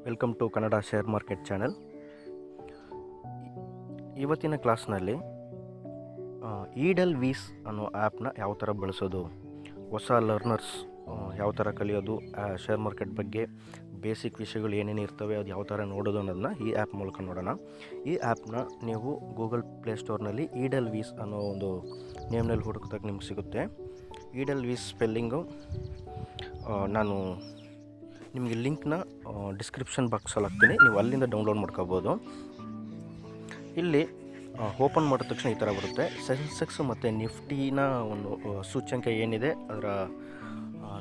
Welcome to Kannada share market channel. ಇವತ್ತಿನ ಕ್ಲಾಸ್ನಲ್ಲಿ ಈಡೆಲ್ವೀಸ್ ಅನ್ನೋ ಆ್ಯಪ್ನ ಯಾವ ಥರ ಬಳಸೋದು, ಹೊಸ ಲರ್ನರ್ಸ್ ಯಾವ ಥರ ಕಲಿಯೋದು, ಶೇರ್ ಮಾರ್ಕೆಟ್ ಬಗ್ಗೆ ಬೇಸಿಕ್ ವಿಷಯಗಳು ಏನೇನು ಇರ್ತವೆ ಅದು ಯಾವ ಥರ ನೋಡೋದು ಅನ್ನೋದನ್ನ ಈ ಆ್ಯಪ್ ಮೂಲಕ ನೋಡೋಣ. ಈ ಆ್ಯಪ್ನ ನೀವು ಗೂಗಲ್ ಪ್ಲೇಸ್ಟೋರ್ನಲ್ಲಿ ಈಡೆಲ್ವೀಸ್ ಅನ್ನೋ ಒಂದು ನೇಮ್ನಲ್ಲಿ ಹುಡುಕಿದಾಗ ನಿಮ್ಗೆ ಸಿಗುತ್ತೆ. ಈಡೆಲ್ವೀಸ್ ಸ್ಪೆಲ್ಲಿಂಗು ನಾನು ನಿಮಗೆ ಲಿಂಕ್ನ ಡಿಸ್ಕ್ರಿಪ್ಷನ್ ಬಾಕ್ಸಲ್ಲಿ ಹಾಕ್ತೀನಿ, ನೀವು ಅಲ್ಲಿಂದ ಡೌನ್ಲೋಡ್ ಮಾಡ್ಕೋಬೋದು. ಇಲ್ಲಿ ಓಪನ್ ಮಾಡಿದ ತಕ್ಷಣ ಈ ಥರ ಬರುತ್ತೆ. ಸೆನ್ಸೆಕ್ಸ್ ಮತ್ತು ನಿಫ್ಟಿನ ಒಂದು ಸೂಚ್ಯಂಕ ಏನಿದೆ ಅದರ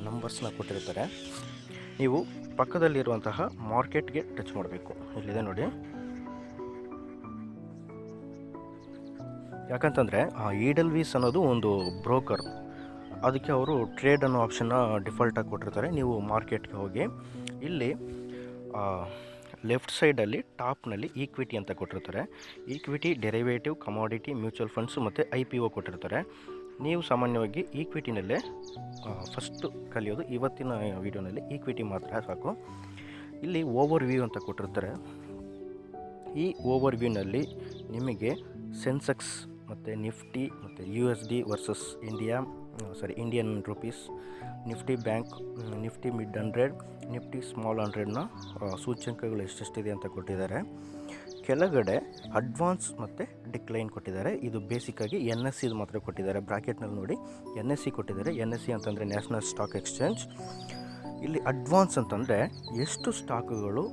ನಂಬರ್ಸ್ನ ಕೊಟ್ಟಿರ್ತಾರೆ. ನೀವು ಪಕ್ಕದಲ್ಲಿರುವಂತಹ ಮಾರ್ಕೆಟ್ಗೆ ಟಚ್ ಮಾಡಬೇಕು. ಇಲ್ಲಿದೆ ನೋಡಿ. ಯಾಕಂತಂದರೆ ಈಡೆಲ್ವೀಸ್ ಅನ್ನೋದು ಒಂದು ಬ್ರೋಕರ್, ಅದಕ್ಕೆ ಅವರು ಟ್ರೇಡ್ ಅನ್ನೋ ಆಪ್ಷನ್ನ ಡಿಫಾಲ್ಟಾಗಿ ಕೊಟ್ಟಿರ್ತಾರೆ. ನೀವು ಮಾರ್ಕೆಟ್ಗೆ ಹೋಗಿ ಇಲ್ಲಿ ಲೆಫ್ಟ್ ಸೈಡಲ್ಲಿ ಟಾಪ್ನಲ್ಲಿ ಈಕ್ವಿಟಿ ಅಂತ ಕೊಟ್ಟಿರ್ತಾರೆ. Equity, derivative, commodity, mutual funds ಮತ್ತು IPO ಕೊಟ್ಟಿರ್ತಾರೆ. ನೀವು ಸಾಮಾನ್ಯವಾಗಿ ಈಕ್ವಿಟಿನಲ್ಲೇ ಫಸ್ಟು ಕಲಿಯೋದು. ಇವತ್ತಿನ ವಿಡಿಯೋನಲ್ಲಿ ಈಕ್ವಿಟಿ ಮಾತ್ರ ಸಾಕು. ಇಲ್ಲಿ ಓವರ್ ವ್ಯೂ ಅಂತ ಕೊಟ್ಟಿರ್ತಾರೆ. ಈ ಓವರ್ ವ್ಯೂನಲ್ಲಿ ನಿಮಗೆ ಸೆನ್ಸೆಕ್ಸ್ ಮತ್ತು ನಿಫ್ಟಿ ಮತ್ತು USD versus Indian rupees, Nifty bank, Nifty mid 100, Nifty small 100ನ ಸೂಚ್ಯಂಕಗಳು ಎಷ್ಟೆಷ್ಟಿದೆ ಅಂತ ಕೊಟ್ಟಿದ್ದಾರೆ. ಕೆಳಗಡೆ ಅಡ್ವಾನ್ಸ್ ಮತ್ತು ಡಿಕ್ಲೈನ್ ಕೊಟ್ಟಿದ್ದಾರೆ. ಇದು ಬೇಸಿಕ್ಕಾಗಿ NSE ಮಾತ್ರ ಕೊಟ್ಟಿದ್ದಾರೆ. ಬ್ರಾಕೆಟ್ನಲ್ಲಿ ನೋಡಿ NSE ಕೊಟ್ಟಿದ್ದಾರೆ. NSE ಅಂತಂದರೆ ನ್ಯಾಷನಲ್ ಸ್ಟಾಕ್ ಎಕ್ಸ್ಚೇಂಜ್. ಇಲ್ಲಿ ಅಡ್ವಾನ್ಸ್ ಅಂತಂದರೆ ಎಷ್ಟು ಸ್ಟಾಕುಗಳು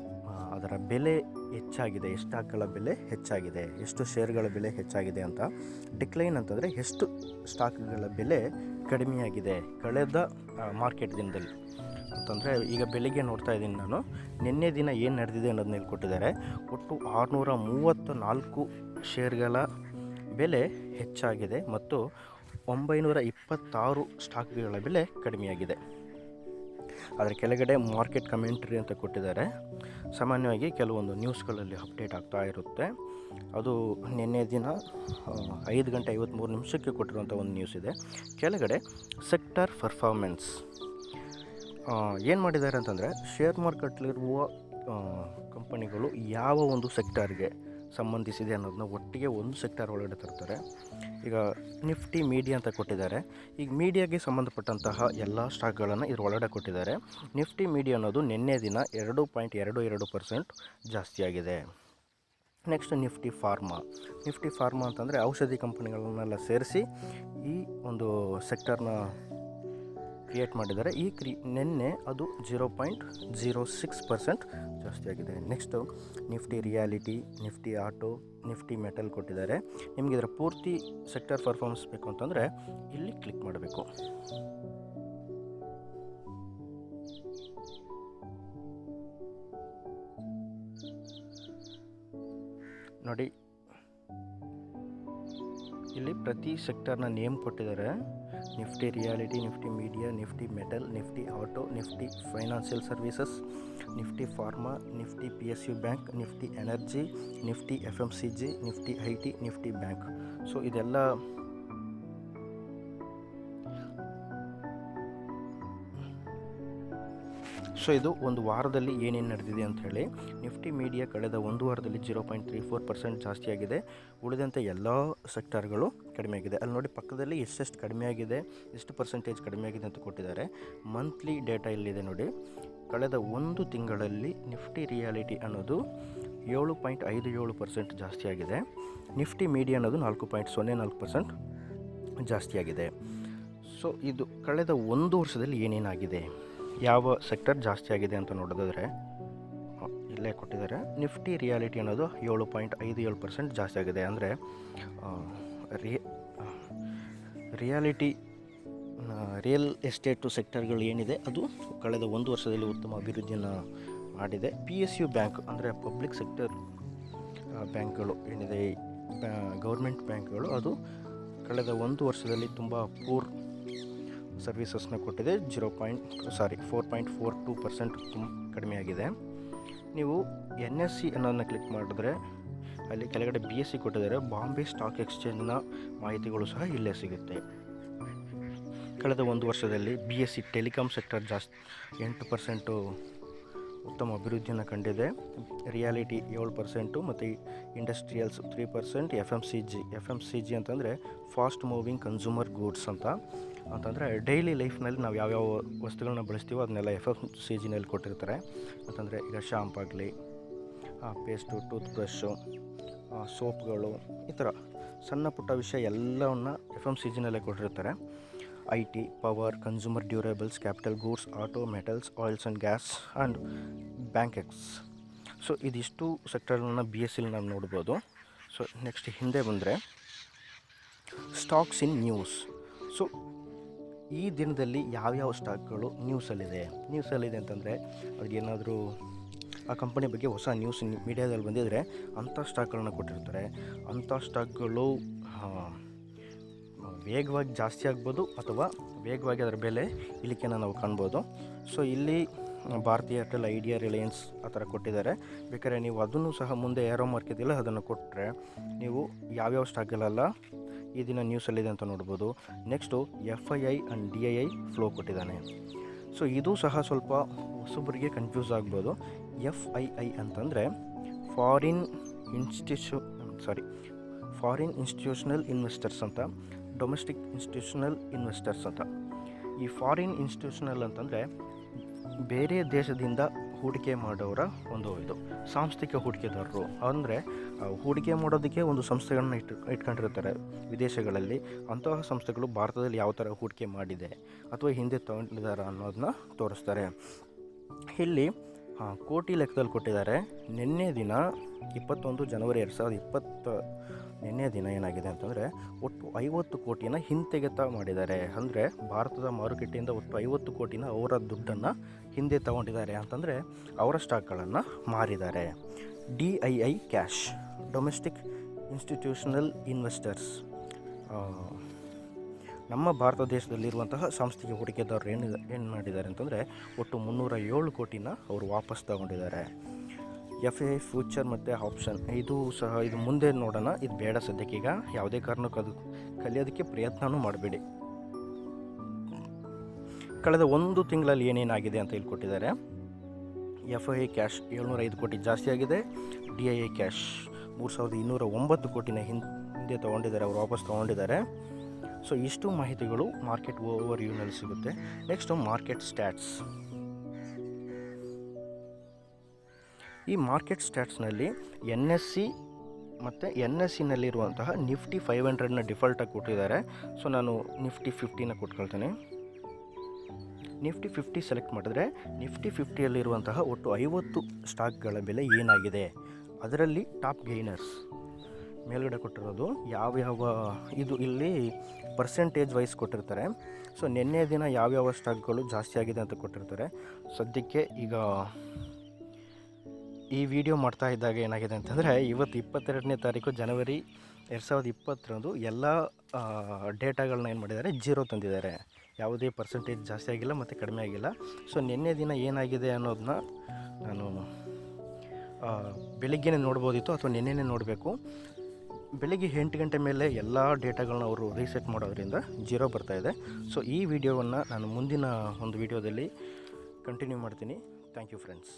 ಅದರ ಬೆಲೆ ಹೆಚ್ಚಾಗಿದೆ, ಎಷ್ಟು ಸ್ಟಾಕ್ಗಳ ಬೆಲೆ ಹೆಚ್ಚಾಗಿದೆ, ಎಷ್ಟು ಶೇರ್ಗಳ ಬೆಲೆ ಹೆಚ್ಚಾಗಿದೆ ಅಂತ. ಡಿಕ್ಲೈನ್ ಅಂತಂದರೆ ಎಷ್ಟು ಸ್ಟಾಕ್ಗಳ ಬೆಲೆ ಕಡಿಮೆಯಾಗಿದೆ ಕಳೆದ ಮಾರ್ಕೆಟ್ ದಿನದಲ್ಲಿ ಅಂತಂದರೆ. ಈಗ ಬೆಳಿಗ್ಗೆ ನೋಡ್ತಾ ಇದ್ದೀನಿ ನಾನು, ನಿನ್ನೆ ದಿನ ಏನು ನಡೆದಿದೆ ಅನ್ನೋದನ್ನ ಇಲ್ಲಿ ಕೊಟ್ಟಿದ್ದಾರೆ. ಒಟ್ಟು 634 ಶೇರ್ಗಳ ಬೆಲೆ ಹೆಚ್ಚಾಗಿದೆ ಮತ್ತು 926 ಸ್ಟಾಕ್ಗಳ ಬೆಲೆ ಕಡಿಮೆಯಾಗಿದೆ. ಅದರ ಕೆಳಗಡೆ ಮಾರ್ಕೆಟ್ ಕಮೆಂಟ್ರಿ ಅಂತ ಕೊಟ್ಟಿದ್ದಾರೆ. ಸಾಮಾನ್ಯವಾಗಿ ಕೆಲವೊಂದು ನ್ಯೂಸ್ಗಳಲ್ಲಿ ಅಪ್ಡೇಟ್ ಆಗ್ತಾ ಇರುತ್ತೆ. ಅದು ನಿನ್ನೆ ದಿನ 5:53 ಕೊಟ್ಟಿರುವಂಥ ಒಂದು ನ್ಯೂಸ್ ಇದೆ. ಕೆಳಗಡೆ ಸೆಕ್ಟರ್ ಪರ್ಫಾರ್ಮೆನ್ಸ್ ಏನು ಮಾಡಿದ್ದಾರೆ ಅಂತಂದರೆ, ಶೇರ್ ಮಾರ್ಕೆಟ್ಲಿರುವ ಕಂಪನಿಗಳು ಯಾವ ಒಂದು ಸೆಕ್ಟರ್ಗೆ ಸಂಬಂಧಿಸಿದೆ ಅನ್ನೋದನ್ನ ಒಟ್ಟಿಗೆ ಒಂದು ಸೆಕ್ಟರ್ ಒಳಗಡೆ ತರ್ತಾರೆ. ಈಗ ನಿಫ್ಟಿ ಮೀಡಿಯಾ ಅಂತ ಕೊಟ್ಟಿದ್ದಾರೆ. ಈಗ ಮೀಡಿಯಾಗೆ ಸಂಬಂಧಪಟ್ಟಂತಹ ಎಲ್ಲ ಸ್ಟಾಕ್ಗಳನ್ನು ಇದ್ರ ಒಳಗಡೆ ಕೊಟ್ಟಿದ್ದಾರೆ. ನಿಫ್ಟಿ ಮೀಡಿಯಾ ಅನ್ನೋದು ನಿನ್ನೆ ದಿನ 2.22% ಜಾಸ್ತಿಯಾಗಿದೆ. ನೆಕ್ಸ್ಟ್ ನಿಫ್ಟಿ ಫಾರ್ಮಾ ಅಂತಂದರೆ ಔಷಧಿ ಕಂಪನಿಗಳನ್ನೆಲ್ಲ ಸೇರಿಸಿ ಈ ಒಂದು ಸೆಕ್ಟರ್ನ ಕ್ರಿಯೇಟ್ ಮಾಡಿದ್ದಾರೆ. ನಿನ್ನೆ ಅದು 0.06% ಜಾಸ್ತಿಯಾಗಿದೆ. Next Nifty reality, Nifty auto, Nifty metal ಕೊಟ್ಟಿದ್ದಾರೆ. ನಿಮಗೆ ಇದರ ಪೂರ್ತಿ ಸೆಕ್ಟರ್ ಪರ್ಫಾರ್ಮೆನ್ಸ್ ಬೇಕು ಅಂತಂದರೆ ಇಲ್ಲಿ ಕ್ಲಿಕ್ ಮಾಡಬೇಕು. ನೋಡಿ, ಇಲ್ಲಿ ಪ್ರತಿ ಸೆಕ್ಟರ್ನ ನೇಮ್ ಕೊಟ್ಟಿದ್ದಾರೆ. Nifty reality, Nifty media, Nifty metal, Nifty auto, Nifty financial services, Nifty pharma, Nifty PSU bank, Nifty energy, Nifty FMCG, Nifty IT, Nifty bank. So ಇದೆಲ್ಲ ಇದು ಒಂದು ವಾರದಲ್ಲಿ ಏನೇನು ನಡೆದಿದೆ ಅಂತ ಹೇಳಿ. ನಿಫ್ಟಿ ಮೀಡಿಯಾ ಕಳೆದ ಒಂದು ವಾರದಲ್ಲಿ 0.34% ಜಾಸ್ತಿಯಾಗಿದೆ. ಉಳಿದಂತೆ ಎಲ್ಲ ಸೆಕ್ಟರ್ಗಳು ಕಡಿಮೆಯಾಗಿದೆ. ಅಲ್ಲಿ ನೋಡಿ ಪಕ್ಕದಲ್ಲಿ ಎಷ್ಟೆಷ್ಟು ಕಡಿಮೆಯಾಗಿದೆ, ಎಷ್ಟು ಪರ್ಸೆಂಟೇಜ್ ಕಡಿಮೆಯಾಗಿದೆ ಅಂತ ಕೊಟ್ಟಿದ್ದಾರೆ. ಮಂತ್ಲಿ ಡೇಟಾ ಇಲ್ಲಿದೆ ನೋಡಿ. ಕಳೆದ ಒಂದು ತಿಂಗಳಲ್ಲಿ ನಿಫ್ಟಿ ರಿಯಾಲಿಟಿ ಅನ್ನೋದು 7.57% ಜಾಸ್ತಿಯಾಗಿದೆ. ನಿಫ್ಟಿ ಮೀಡಿಯಾ ಅನ್ನೋದು 4.04% ಜಾಸ್ತಿಯಾಗಿದೆ. ಸೊ ಇದು ಕಳೆದ ಒಂದು ವರ್ಷದಲ್ಲಿ ಏನೇನಾಗಿದೆ, ಯಾವ ಸೆಕ್ಟರ್ ಜಾಸ್ತಿ ಆಗಿದೆ ಅಂತ ನೋಡೋದಾದರೆ ಇಲ್ಲೇ ಕೊಟ್ಟಿದ್ದಾರೆ. ನಿಫ್ಟಿ ರಿಯಾಲಿಟಿ ಅನ್ನೋದು 7.57% ಜಾಸ್ತಿ ಆಗಿದೆ. ಅಂದರೆ ರಿಯಲ್ ಎಸ್ಟೇಟು ಸೆಕ್ಟರ್ಗಳು ಏನಿದೆ ಅದು ಕಳೆದ ಒಂದು ವರ್ಷದಲ್ಲಿ ಉತ್ತಮ ಅಭಿವೃದ್ಧಿಯನ್ನು ಮಾಡಿದೆ. PSU ಬ್ಯಾಂಕ್ ಅಂದರೆ ಪಬ್ಲಿಕ್ ಸೆಕ್ಟರ್ ಬ್ಯಾಂಕ್ಗಳು ಏನಿದೆ, ಗೌರ್ಮೆಂಟ್ ಬ್ಯಾಂಕ್ಗಳು, ಅದು ಕಳೆದ ಒಂದು ವರ್ಷದಲ್ಲಿ ತುಂಬ ಪೂರ್ ಸರ್ವಿಸಸ್ನ ಕೊಟ್ಟಿದೆ. 4.42% ಕಡಿಮೆಯಾಗಿದೆ. ನೀವು NSE ಅನ್ನೋದನ್ನ ಕ್ಲಿಕ್ ಮಾಡಿದ್ರೆ ಅಲ್ಲಿ ಕೆಳಗಡೆ BSE ಕೊಟ್ಟಿದ್ದಾರೆ. ಬಾಂಬೆ ಸ್ಟಾಕ್ ಎಕ್ಸ್ಚೇಂಜ್ನ ಮಾಹಿತಿಗಳು ಸಹ ಇಲ್ಲೇ ಸಿಗುತ್ತೆ. ಕಳೆದ ಒಂದು ವರ್ಷದಲ್ಲಿ BSE ಟೆಲಿಕಾಂ ಸೆಕ್ಟರ್ ಜಾಸ್ತಿ 8% ಉತ್ತಮ ಅಭಿವೃದ್ಧಿಯನ್ನು ಕಂಡಿದೆ. ರಿಯಾಲಿಟಿ 7% ಮತ್ತು industrials 3%. F M C G ಅಂತಂದರೆ ಫಾಸ್ಟ್ ಮೂವಿಂಗ್ ಕನ್ಸ್ಯೂಮರ್ ಗೂಡ್ಸ್ ಅಂತಂದರೆ ಡೈಲಿ ಲೈಫ್ನಲ್ಲಿ ನಾವು ಯಾವ್ಯಾವ ವಸ್ತುಗಳನ್ನ ಬಳಸ್ತೀವೋ ಅದನ್ನೆಲ್ಲ ಎಫ್ ಎಮ್ ಸಿ ಜಿನಲ್ಲಿ ಕೊಟ್ಟಿರ್ತಾರೆ. ಅಂತಂದರೆ ಈಗ ಶಾಂಪ್ ಆಗಲಿ, ಪೇಸ್ಟು, ಟೂತ್ ಬ್ರಷ್ಷು, ಸೋಪ್ಗಳು, ಈ ಥರ ಸಣ್ಣ ಪುಟ್ಟ ವಿಷಯ ಎಲ್ಲವನ್ನು ಎಫ್ ಎಮ್ ಸಿ ಜಿನಲ್ಲೇ ಕೊಟ್ಟಿರ್ತಾರೆ. I T, power, consumer durables, capital goods, auto, metals, oils and gas and Bankex. So ಇದಿಷ್ಟು ಸೆಕ್ಟರ್ಗಳನ್ನ ಬಿ ಎಸ್ ಸಿಲಿ ನಾವು ನೋಡ್ಬೋದು. ಸೊ ನೆಕ್ಸ್ಟ್ ಹಿಂದೆ ಬಂದರೆ ಸ್ಟಾಕ್ಸ್ ಇನ್ ನ್ಯೂಸ್. ಸೊ ಈ ದಿನದಲ್ಲಿ ಯಾವ್ಯಾವ ಸ್ಟಾಕ್ಗಳು ನ್ಯೂಸಲ್ಲಿದೆ ಅಂತಂದರೆ ಅವ್ರಿಗೇನಾದರೂ ಆ ಕಂಪನಿ ಬಗ್ಗೆ ಹೊಸ ನ್ಯೂಸ್ ಮೀಡಿಯಾದಲ್ಲಿ ಬಂದಿದ್ದರೆ ಅಂಥ ಸ್ಟಾಕ್ಗಳನ್ನ ಕೊಟ್ಟಿರ್ತಾರೆ. ಅಂಥ ಸ್ಟಾಕ್ಗಳು ವೇಗವಾಗಿ ಜಾಸ್ತಿ ಆಗ್ಬೋದು ಅಥವಾ ವೇಗವಾಗಿ ಅದರ ಬೆಲೆ ಇಳಿಕೆನ ನಾವು ಕಾಣ್ಬೋದು. ಸೊ ಇಲ್ಲಿ ಭಾರತಿ ಏರ್ಟೆಲ್, ಐಡಿಯಾ, ರಿಲಯನ್ಸ್ ಆ ಥರ ಕೊಟ್ಟಿದ್ದಾರೆ. ಬೇಕಾದ್ರೆ ನೀವು ಅದನ್ನು ಸಹ ಮುಂದೆ ಏರೋ ಮಾರ್ಕೆಟ್ ಇಲ್ಲ ಅದನ್ನು ಕೊಟ್ಟರೆ ನೀವು ಯಾವ್ಯಾವ ಸ್ಟಾಕ್ಗಳೆಲ್ಲ ಈ ದಿನ ನ್ಯೂಸಲ್ಲಿದೆ ಅಂತ ನೋಡ್ಬೋದು. Next FII and DII flow ಕೊಟ್ಟಿದ್ದಾನೆ. ಸೊ ಇದು ಸಹ ಸ್ವಲ್ಪ ಹೊಸಬರಿಗೆ ಕನ್ಫ್ಯೂಸ್ ಆಗ್ಬೋದು. FII ಅಂತಂದರೆ ಫಾರಿನ್ ಇನ್ಸ್ಟಿಟ್ಯೂಷನಲ್ ಇನ್ವೆಸ್ಟರ್ಸ್ ಅಂತ, ಡೊಮೆಸ್ಟಿಕ್ ಇನ್ಸ್ಟಿಟ್ಯೂಷನಲ್ ಇನ್ವೆಸ್ಟರ್ಸ್ ಅಂತ. ಈ ಫಾರಿನ್ ಇನ್ಸ್ಟಿಟ್ಯೂಷನಲ್ ಅಂತಂದರೆ ಬೇರೆ ದೇಶದಿಂದ ಹೂಡಿಕೆ ಮಾಡೋರ ಒಂದು ಇದು ಸಾಂಸ್ಥಿಕ ಹೂಡಿಕೆದಾರರು. ಅಂದರೆ ಹೂಡಿಕೆ ಮಾಡೋದಕ್ಕೆ ಒಂದು ಸಂಸ್ಥೆಗಳನ್ನ ಇಟ್ಕೊಂಡಿರ್ತಾರೆ ವಿದೇಶಗಳಲ್ಲಿ. ಅಂತಹ ಸಂಸ್ಥೆಗಳು ಭಾರತದಲ್ಲಿ ಯಾವ ಥರ ಹೂಡಿಕೆ ಮಾಡಿದೆ ಅಥವಾ ಹಿಂದೆ ತಗೊಂಡಿದ್ದಾರೆ ಅನ್ನೋದನ್ನ ತೋರಿಸ್ತಾರೆ. ಇಲ್ಲಿ ಕೋಟಿ ಲೆಕ್ಕದಲ್ಲಿ ಕೊಟ್ಟಿದ್ದಾರೆ. ನಿನ್ನೆ ದಿನ 21 ಜನವರಿ 2020 ನಿನ್ನೆ ದಿನ ಏನಾಗಿದೆ ಅಂತಂದರೆ ಒಟ್ಟು 50 ಕೋಟಿನ ಹಿಂತೆಗೆತ ಮಾಡಿದ್ದಾರೆ. ಅಂದರೆ ಭಾರತದ ಮಾರುಕಟ್ಟೆಯಿಂದ ಒಟ್ಟು 50 ಕೋಟಿನ ಅವರ ದುಡ್ಡನ್ನು ಹಿಂದೆ ತಗೊಂಡಿದ್ದಾರೆ ಅಂತಂದರೆ ಅವರ ಸ್ಟಾಕ್ಗಳನ್ನು ಮಾರಿದ್ದಾರೆ. DII cash, domestic institutional investors, ನಮ್ಮ ಭಾರತ ದೇಶದಲ್ಲಿರುವಂತಹ ಸಾಂಸ್ಥಿಕ ಹೂಡಿಕೆದಾರರು ಏನು ಮಾಡಿದ್ದಾರೆ ಅಂತಂದರೆ ಒಟ್ಟು 307 ಕೋಟಿನ ಅವರು ವಾಪಸ್ ತಗೊಂಡಿದ್ದಾರೆ. FII ಫ್ಯೂಚರ್ ಮತ್ತು ಆಪ್ಷನ್ ಇದು ಮುಂದೆ ನೋಡೋಣ. ಇದು ಬೇಡ ಸದ್ಯಕ್ಕೀಗ. ಯಾವುದೇ ಕಾರಣಕ್ಕೂ ಅದು ಕಲಿಯೋದಕ್ಕೆ ಪ್ರಯತ್ನವೂ ಮಾಡಬೇಡಿ. ಕಳೆದ ಒಂದು ತಿಂಗಳಲ್ಲಿ ಏನೇನಾಗಿದೆ ಅಂತ ಇಲ್ಲಿ ಕೊಟ್ಟಿದ್ದಾರೆ. FII ಕ್ಯಾಶ್ 705 ಕೋಟಿ ಜಾಸ್ತಿ ಆಗಿದೆ. DII ಕ್ಯಾಶ್ 3209 ಕೋಟಿನ ಹಿಂದೆ ತೊಗೊಂಡಿದ್ದಾರೆ, ಅವರು ವಾಪಸ್ ತೊಗೊಂಡಿದ್ದಾರೆ. ಸೊ ಇಷ್ಟು ಮಾಹಿತಿಗಳು ಮಾರ್ಕೆಟ್ ಓವರ್ ವ್ಯೂನಲ್ಲಿ ಸಿಗುತ್ತೆ. Next market stats. ಈ ಮಾರ್ಕೆಟ್ ಸ್ಟ್ಯಾಟ್ಸ್ನಲ್ಲಿ NSE ಮತ್ತು NSEನಲ್ಲಿರುವಂತಹ ನಿಫ್ಟಿ 500ನ ಡಿಫಾಲ್ಟಾಗಿ ಕೊಟ್ಟಿದ್ದಾರೆ. ಸೊ ನಾನು ನಿಫ್ಟಿ 50ನ ಕೊಟ್ಕೊಳ್ತೇನೆ. ನಿಫ್ಟಿ 50 ಸೆಲೆಕ್ಟ್ ಮಾಡಿದ್ರೆ ನಿಫ್ಟಿ 50ಯಲ್ಲಿರುವಂತಹ ಒಟ್ಟು 50 ಸ್ಟಾಕ್ಗಳ ಬೆಲೆ ಏನಾಗಿದೆ, ಅದರಲ್ಲಿ ಟಾಪ್ ಗೈನರ್ಸ್ ಮೇಲ್ಗಡೆ ಕೊಟ್ಟಿರೋದು ಯಾವ್ಯಾವ ಇದು ಇಲ್ಲಿ ಪರ್ಸೆಂಟೇಜ್ ವೈಸ್ ಕೊಟ್ಟಿರ್ತಾರೆ. ಸೊ ನಿನ್ನೆ ದಿನ ಯಾವ್ಯಾವ ಸ್ಟಾಕ್ಗಳು ಜಾಸ್ತಿ ಆಗಿದೆ ಅಂತ ಕೊಟ್ಟಿರ್ತಾರೆ. ಸದ್ಯಕ್ಕೆ ಈಗ ಈ ವಿಡಿಯೋ ಮಾಡ್ತಾ ಇದ್ದಾಗ ಏನಾಗಿದೆ ಅಂತಂದರೆ ಇವತ್ತು 22ನೇ ತಾರೀಕು ಜನವರಿ 2020 ಎಲ್ಲ ಡೇಟಾಗಳನ್ನ ಏನು ಮಾಡಿದ್ದಾರೆ, 0 ತಂದಿದ್ದಾರೆ. ಯಾವುದೇ ಪರ್ಸೆಂಟೇಜ್ ಜಾಸ್ತಿ ಆಗಿಲ್ಲ ಮತ್ತು ಕಡಿಮೆ ಆಗಿಲ್ಲ. ಸೊ ನಿನ್ನೆ ದಿನ ಏನಾಗಿದೆ ಅನ್ನೋದನ್ನ ನಾನು ಬೆಳಿಗ್ಗೆನೇ ನೋಡ್ಬೋದಿತ್ತು ಅಥವಾ ನಿನ್ನೆನೇ ನೋಡಬೇಕು. ಬೆಳಿಗ್ಗೆ 8 ಗಂಟೆ ಮೇಲೆ ಎಲ್ಲ ಡೇಟಾಗಳನ್ನ ಅವರು ರೀಸೆಟ್ ಮಾಡೋದ್ರಿಂದ 0 ಬರ್ತಾಯಿದೆ. ಸೊ ಈ ವಿಡಿಯೋವನ್ನು ನಾನು ಮುಂದಿನ ಒಂದು ವಿಡಿಯೋದಲ್ಲಿ ಕಂಟಿನ್ಯೂ ಮಾಡ್ತೀನಿ. Thank you friends.